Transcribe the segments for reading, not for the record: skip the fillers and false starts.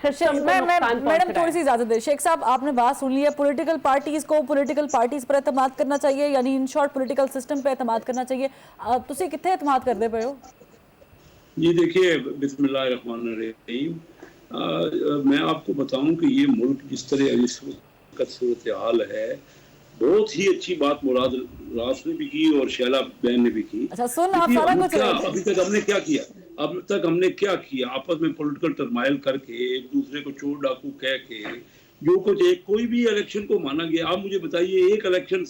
Madam थोड़ी सी इजाजत दे। शेख साहब आपने बात सुन ली है, पॉलिटिकल पार्टीज को पॉलिटिकल पार्टीज पर एतमाद करना चाहिए, यानी इन शॉर्ट पॉलिटिकल सिस्टम पे एतमाद करना चाहिए। तुसी कितने एतमाद करते पे हो? ये देखिए, बिस्मिल्लाहिर्रहमानिर्रहीम, मैं आपको बताऊं कि ये मुल्क जिस तरह इस वक्त सूरत हाल है, बहुत ही अच्छी बात मुराद रास ने भी की और शैला बहन ने भी की। अच्छा सुन, आप सारा कुछ अभी तक हमने क्या किया? अब तक हमने क्या किया? आपस में पॉलिटिकल टर्माइल करके, एक दूसरे को चोर डाकू कह के, जो कुछ एक कोई भी इलेक्शन को माना गया। आप मुझे बताइए, एक इलेक्शन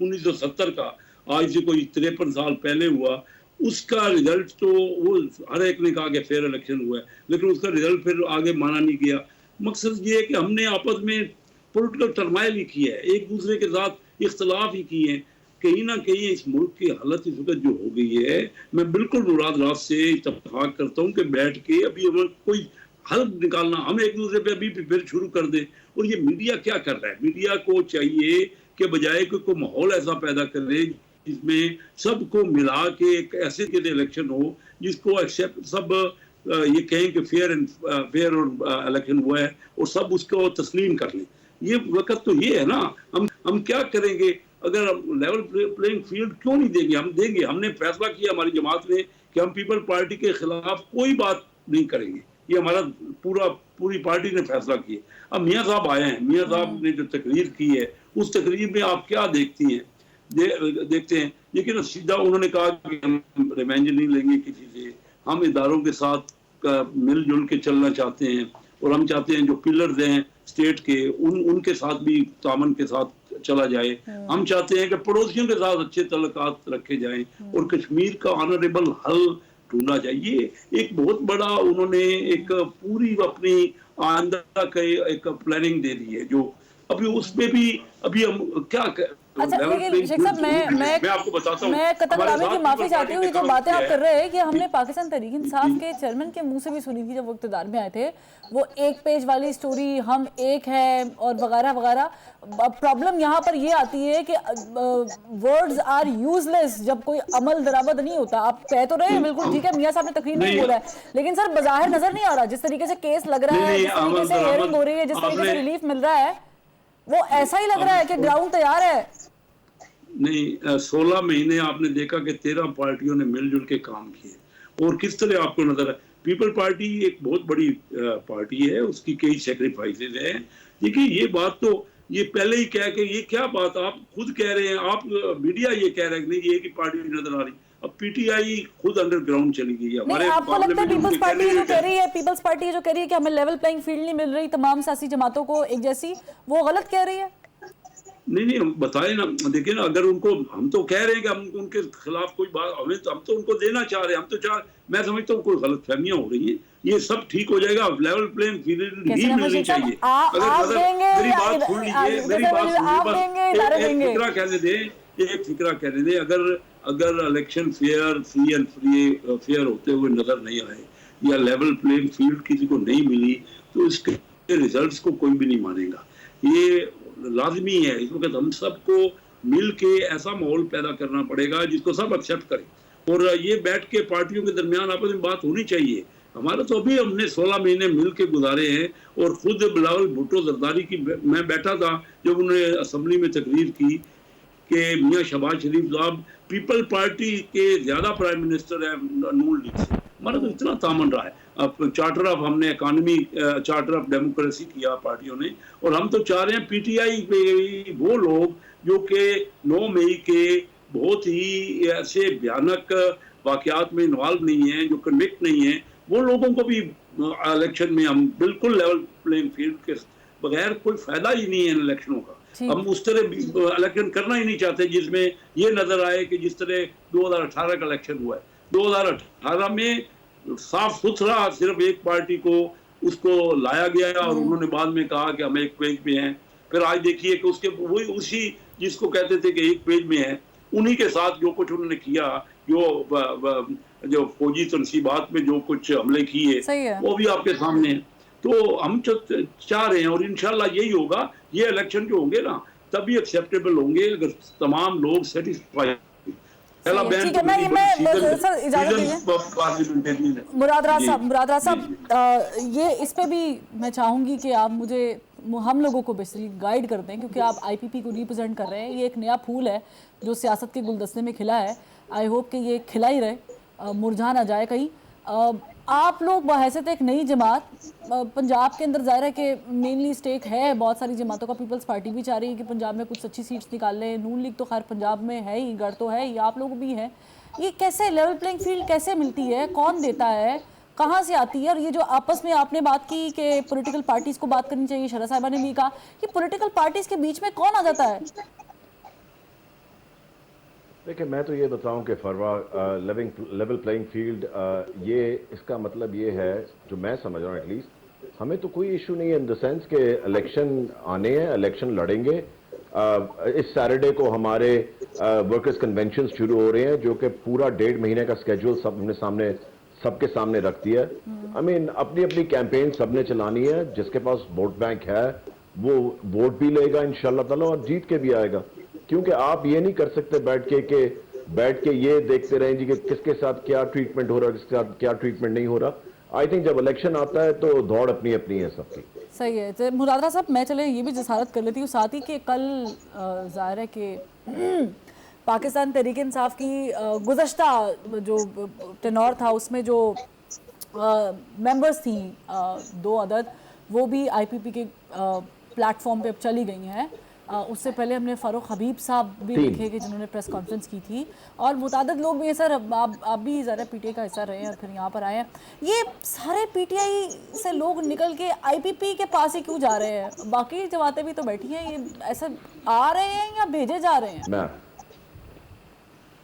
1970 का आज से कोई 53 साल पहले हुआ, उसका रिजल्ट तो वो हर एक ने कहा कि फेयर इलेक्शन हुआ है, लेकिन उसका रिजल्ट फिर आगे माना नहीं गया। मकसद ये है कि हमने आपस में पॉलिटिकल टर्माइल ही किया है, एक दूसरे के साथ इख्तलाफ ही किए हैं। कहीं ना कहीं इस मुल्क की हालत इस वक्त जो हो गई है, मैं बिल्कुल मुराद राज से इत्तेफाक करता हूँ कि बैठ के अभी हमें कोई हल निकालना, हम एक दूसरे पे अभी फिर शुरू कर दें। और ये मीडिया क्या कर रहा है? मीडिया को चाहिए कि बजाय कोई माहौल ऐसा पैदा करे जिसमें सबको मिला के एक ऐसे के इलेक्शन हो जिसको एक्सेप्ट सब ये कहें कि फेयर और इलेक्शन हुआ है और सब उसको तस्लीम कर लें। ये वक्त तो ये है ना, हम क्या करेंगे? अगर लेवल प्लेइंग फील्ड क्यों नहीं देंगे? हम देंगे। हमने फैसला किया हमारी जमात ने कि हम पीपल पार्टी के खिलाफ कोई बात नहीं करेंगे। ये हमारा पूरी पार्टी ने फैसला किया। अब मियाँ साहब आए हैं, मियाँ साहब ने जो तकरीर की है, उस तकरीर में आप क्या देखती हैं? देखते हैं, लेकिन सीधा उन्होंने कहा कि हम रिवेंज नहीं लेंगे किसी से, हम इदारों के साथ मिलजुल के चलना चाहते हैं और हम चाहते हैं जो पिलर्स हैं स्टेट के उनके साथ भी तामन के साथ चला जाए। हम चाहते हैं कि पड़ोसियों के साथ अच्छे तल्लुकात रखे जाएं और कश्मीर का ऑनरेबल हल ढूंढा जाए। ये एक बहुत बड़ा उन्होंने एक पूरी अपनी आइंदा का एक प्लानिंग दे दी है, जो अभी उसमें भी अभी हम क्या अच्छा लेकिन शेख साहब मैं आपको बताता हूं, मैं कतल की माफी चाहती हूँ। ये जो बातें आप कर रहे हैं कि हमने पाकिस्तान तहरीक इंसाफ के चेयरमैन के मुंह से भी सुनी थी जब वो इक़्तिदार में आए थे, वो एक पेज वाली स्टोरी हम एक है और वगैरह वगैरह। प्रॉब्लम यहाँ पर ये आती है कि वर्ड्स आर यूजलेस जब कोई अमल दरामद नहीं होता। आप कह तो रहे हैं बिल्कुल ठीक है, मियाँ साहब ने तकरीर नहीं बोला है, लेकिन सर बाज़ाहिर नजर नहीं आ रहा जिस तरीके से केस लग रहा है, जिस तरीके से हियरिंग हो रही है, जिस तरीके से रिलीफ मिल रहा है, वो ऐसा ही लग रहा है कि ग्राउंड तैयार है। नहीं, 16 महीने आपने देखा कि 13 पार्टियों ने मिलजुल के काम किए और किस तरह आपको नजर है। पीपल पार्टी एक बहुत बड़ी पार्टी है, उसकी कई सेक्रीफाइसेज हैं। देखिए ये बात तो ये पहले ही कह के, ये क्या बात आप खुद कह रहे हैं, आप मीडिया ये कह रहे हैं नहीं ये की पार्टी नजर आ रही। अब पीटीआई खुद अंडरग्राउंड चली गई है। हमारे आपको लगता है पीपल्स पार्टी जो कह रही है, पीपल्स पार्टी जो कह रही है कि हमें लेवल प्लेइंग फील्ड नहीं मिल रही तमाम सियासी जमातों को एक जैसी, वो गलत कह रही है? नहीं बताए ना, देखिए ना, अगर उनको हम तो कह रहे हैं कि हम उनके खिलाफ कोई बात, हम तो उनको देना चाह रहे हैं, हम तो मैं समझता हूँ कोई गलतफहमियां हो रही हैं, ये सब ठीक हो जाएगा। लेवल प्लेइंग फील्ड ही मिलनी चाहिए। अगर मेरी बात सुन लीजिए, मेरी बात सुनिए, एक फिक्रा कहने दे, अगर इलेक्शन फ्री एंड फेयर होते हुए नजर नहीं आए या लेवल प्लेइंग फील्ड किसी को नहीं मिली तो इसके रिजल्ट्स को कोई भी नहीं मानेगा। ये लाजमी है। इस वक्त हम सबको मिल के ऐसा माहौल पैदा करना पड़ेगा जिसको सब एक्सेप्ट करें और ये बैठ के पार्टियों के दरमियान आपस में बात होनी चाहिए। हमारा तो अभी हमने 16 महीने मिल के गुजारे हैं और खुद बिलावल भुट्टो जरदारी की मैं बैठा था जब उन्होंने असम्बली में तकरीर की कि मियाँ शहबाज शरीफ साहब पीपल पार्टी के ज्यादा प्राइम मिनिस्टर है नून लीग से। हमारा तो इतना तामन रहा है। अब चार्टर ऑफ हमने इकॉनमी चार्टर ऑफ डेमोक्रेसी किया पार्टियों ने और हम तो चाह रहे हैं पीटीआई पे वो लोग जो कि 9 मई के बहुत ही ऐसे भयानक वाकयात में इन्वॉल्व नहीं है, जो कन्विक्ट नहीं है, वो लोगों को भी इलेक्शन में हम बिल्कुल लेवल प्लेइंग फील्ड के बगैर कोई फायदा ही नहीं है इलेक्शनों का। हम उस तरह इलेक्शन करना ही नहीं चाहते जिसमें ये नजर आए कि जिस तरह 2018 का इलेक्शन हुआ है। 2018 में साफ सुथरा सिर्फ एक पार्टी को उसको लाया गया और उन्होंने बाद में कहा कि हम एक पेज पे हैं। फिर आज देखिए कि उसके वही उसी जिसको कहते थे कि एक पेज में है, उन्हीं के साथ जो कुछ उन्होंने किया, जो फौजी तनसीबात में जो कुछ हमले किए वो भी आपके सामने है। तो हम चाह रहे हैं और इंशाल्लाह यही होगा। ये इलेक्शन जो होंगे ना तभी एक्सेप्टेबल होंगे अगर तमाम लोग सेटिस्फाई। पहला ठीक बैन है, तो मैं सीजन सर इजाजत दीजिए। पार्लियामेंटेरियन है। मुराद राज जी, साहब, मुराद राज जी, साहब, ये इस पे भी मैं चाहूंगी कि आप मुझे हम लोगों को बेसिकली गाइड कर दें, क्योंकि आप आईपीपी को रिप्रेजेंट कर रहे हैं। ये एक नया फूल है जो सियासत के गुलदस्ते में खिला है। आई होप कि ये खिला ही रहे, मुरझा ना जाए कहीं। आप लोग बहैसियत एक नई जमात, पंजाब के अंदर ज़ाहिर है कि मेनली स्टेक है बहुत सारी जमातों का। पीपल्स पार्टी भी चाह रही है कि पंजाब में कुछ अच्छी सीट्स निकाल लें। नून लीग तो खैर पंजाब में है ही, गढ़ तो है ही, आप लोग भी हैं। ये कैसे लेवल प्लेइंग फील्ड कैसे मिलती है, कौन देता है, कहाँ से आती है? और ये जो आपस में आपने बात की कि पॉलिटिकल पार्टीज को बात करनी चाहिए, शरा साहिबा ने भी कहा कि पॉलिटिकल पार्टीज के बीच में कौन आ जाता है? देखिए, मैं तो ये बताऊं कि फरवा लेवल प्लेइंग फील्ड, ये इसका मतलब ये है, जो मैं समझ रहा हूँ एटलीस्ट, हमें तो कोई इशू नहीं है इन द सेंस के इलेक्शन आने हैं, इलेक्शन लड़ेंगे। इस सैटरडे को हमारे वर्कर्स कन्वेंशन शुरू हो रहे हैं, जो कि पूरा 1.5 महीने का स्केड्यूल सबके सामने रख दिया है। आई मीन अपनी अपनी कैंपेन सबने चलानी है। जिसके पास वोट बैंक है वो वोट भी लेगा इंशाल्लाह ताला, और जीत के भी आएगा। क्योंकि आप ये नहीं कर सकते बैठ के ये देखते रहें जी कि किसके साथ क्या ट्रीटमेंट हो रहा है, किसके साथ क्या ट्रीटमेंट नहीं हो रहा। आई थिंक जब इलेक्शन आता है तो दौड़ अपनी अपनी है सबकी। सही है। तो मुराद साहब, मैं चले ये भी जसारत कर लेती हूँ साथ ही कि कल ज़ाहिर है कि पाकिस्तान तहरीक इंसाफ की गुज़श्ता जो टेनोर था उसमें जो मेंबर्स थी 2 अदद, वो भी आईपीपी के प्लेटफॉर्म पे अब चली गई हैं। उससे पहले हमने फ़ारूक हबीब साहब भी देखे कि जिन्होंने प्रेस कॉन्फ्रेंस की थी, और मुतादद लोग भी हैं। सर आप भी ज़रा पीटीआई का हिस्सा रहे हैं और फिर यहाँ पर आए हैं। ये सारे पीटीआई से लोग निकल के आईपीपी के पास ही क्यों जा रहे हैं? बाकी जमातें भी तो बैठी हैं, ये ऐसे आ रहे हैं या भेजे जा रहे हैं?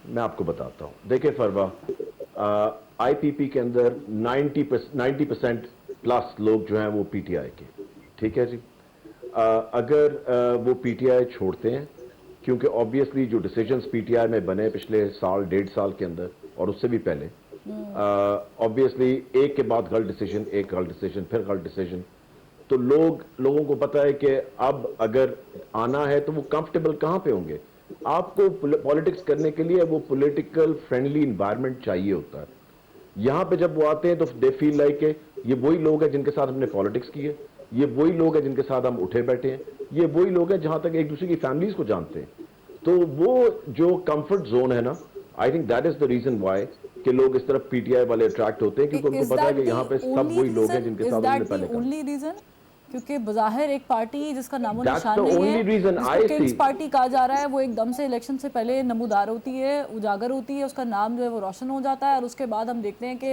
मैं आपको बताता हूँ। देखिए फरवा, आईपीपी के अंदर 90% प्लस लोग जो हैं वो पीटीआई के, ठीक है जी। अगर वो पीटीआई छोड़ते हैं, क्योंकि ऑब्वियसली जो डिसीजंस पीटीआई में बने पिछले साल 1.5 साल के अंदर और उससे भी पहले, ऑब्वियसली एक के बाद गलत डिसीजन, एक गलत डिसीजन, फिर गलत डिसीजन, तो लोगों को पता है कि अब अगर आना है तो वो कंफर्टेबल कहाँ पे होंगे। आपको पॉलिटिक्स करने के लिए वो पॉलिटिकल फ्रेंडली इन्वायरमेंट चाहिए होता है। यहां पे जब वो आते हैं तो दे फील लाइक ये वही लोग हैं जिनके साथ हमने पॉलिटिक्स की है, ये वही लोग हैं जिनके साथ हम उठे बैठे हैं, ये वही लोग हैं जहां तक एक दूसरे की फैमिलीज को जानते हैं। तो वो जो कंफर्ट जोन है ना, I think that is the reason why कि लोग इस तरफ पीटीआई वाले अट्रैक्ट होते हैं, क्योंकि उनको पता है कि यहाँ पे सब वही लोग हैं जिनके साथ हमने पहले काम। क्योंकि बज़ाहिर एक पार्टी जिसका नामो निशान नहीं है, जिसको किंग्स see. पार्टी कहा जा रहा है, वो एकदम से इलेक्शन से पहले नमूदार होती है, उजागर होती है, उसका नाम जो है वो रोशन हो जाता है, और उसके बाद हम देखते हैं कि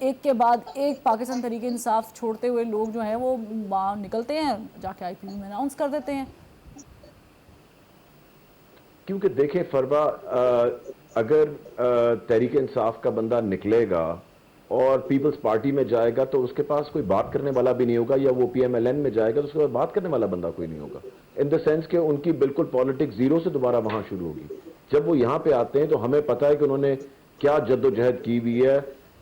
एक के बाद एक पाकिस्तान तहरीक इंसाफ छोड़ते हुए लोग जो हैं वो वहाँ निकलते हैं, जाके आईपीपी में अनाउंस कर देते हैं। क्योंकि देखें फरवा, अगर तहरीक इंसाफ का बंदा निकलेगा और पीपल्स पार्टी में जाएगा तो उसके पास कोई बात करने वाला भी नहीं होगा, या वो पीएमएलएन में जाएगा तो उसके पास बात करने वाला बंदा कोई नहीं होगा। इन द सेंस कि उनकी बिल्कुल पॉलिटिक्स जीरो से दोबारा वहां शुरू होगी। जब वो यहाँ पे आते हैं तो हमें पता है कि उन्होंने क्या जद्दोजहद की हुई है,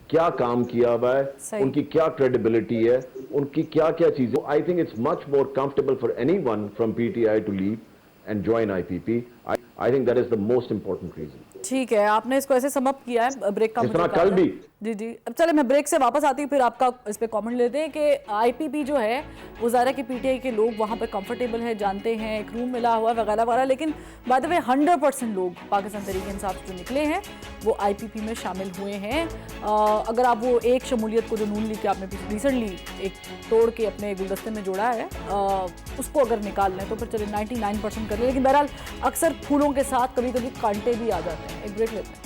क्या काम किया हुआ है, उनकी क्या क्रेडिबिलिटी है, उनकी क्या क्या चीजें। I think it's much more comfortable for anyone from PTI to leave and join IPP. I think that is the most important reason. ठीक है, आपने इसको ऐसे समाप्त किया है। ब्रेक का कल भी जी। अब चले, मैं ब्रेक से वापस आती हूँ, फिर आपका इस पे कमेंट लेते हैं कि आईपीपी जो है वो ज़ाहिर है कि पीटीआई के लोग वहाँ पे कंफर्टेबल है, जानते हैं, एक रूम मिला हुआ वगैरह वगैरह, लेकिन बाय द वे 100% लोग पाकिस्तान तहरीक इंसाफ जो निकले हैं वो आईपीपी में शामिल हुए हैं। अगर आप वो एक शमूलियत को जो नून लीग के आपने रिसेंटली एक तोड़ के अपने गुलदस्ते में जोड़ा है, उसको अगर निकाल लें तो फिर चले 99% कर ले। लेकिन बहरहाल अक्सर फूलों के साथ कभी कभी कांटे भी आ जाते हैं। एक ब्रेक लेते हैं।